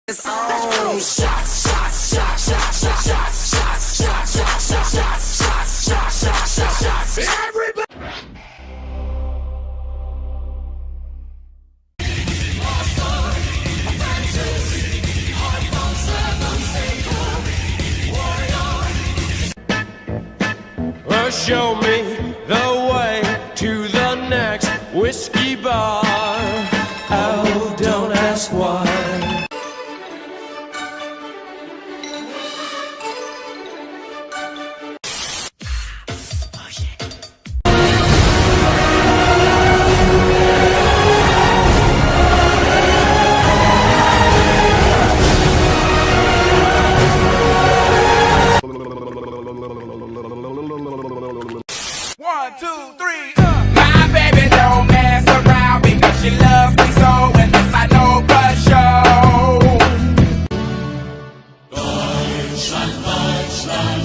It's on. Shots, shots, shots, shots, shots, shots, shots, shots, shots, shots, shots, shots, shots, shots, shots, shots. Everybody. Well, show me the way to the next whiskey bar. Oh, don't ask why. One, two, three, My baby don't mess around because she loves me so, and this I know for sure. Deutschland, Deutschland,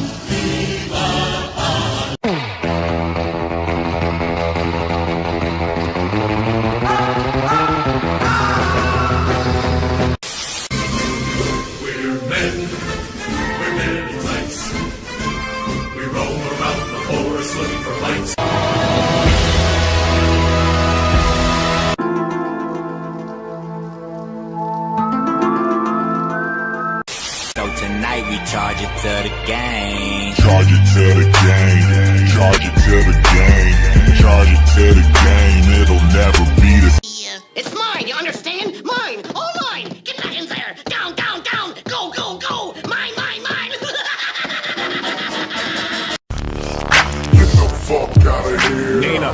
We're men in tights. We roll around the forest looking for lights. So tonight we charge it to the game. Charge it to the game. Charge it to the game. Charge it to the game. It'll never be the same. It's mine, you understand? Mine! All mine! Get back in there! Down, down, down! Go, go, go! Mine, mine, mine! Get the fuck out of here. Nina.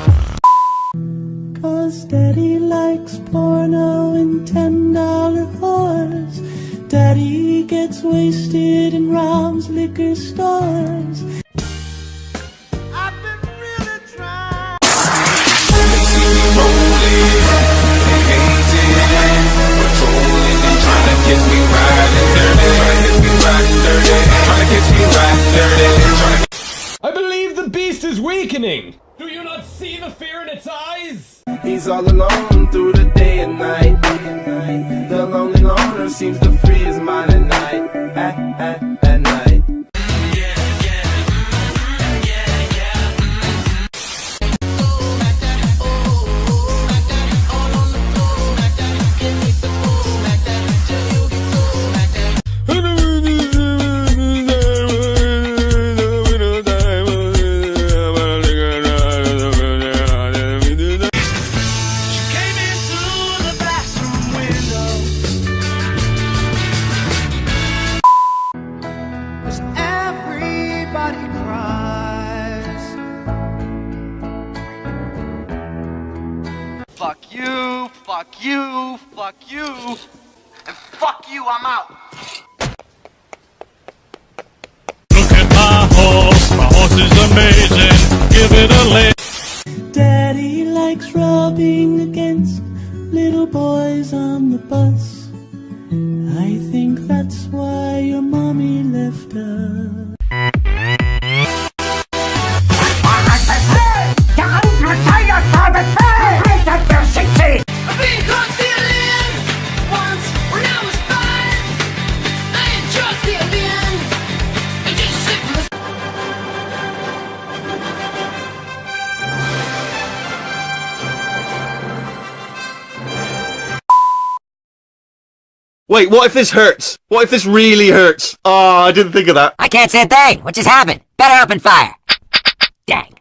Cause Daddy likes porno and $10 whores. Daddy gets wasted and robs liquor stores. I've been really trying. I believe the beast is weakening. Do you not see the fear in its eyes? He's all alone through the day and night. The lonely loner seems to free his mind at night. At night. Everybody cries. Fuck you, fuck you, fuck you, and fuck you, I'm out. Look at my horse is amazing, give it a lick. Daddy likes rubbing against little boys on the bus. I think that's why your mommy left her. I've been caught stealing once when I was 5. I ain't just stealing. I just sit from the Wait, what if this hurts? What if this really hurts? Oh, I didn't think of that. I can't say a thing. What just happened? Better open fire. Dang.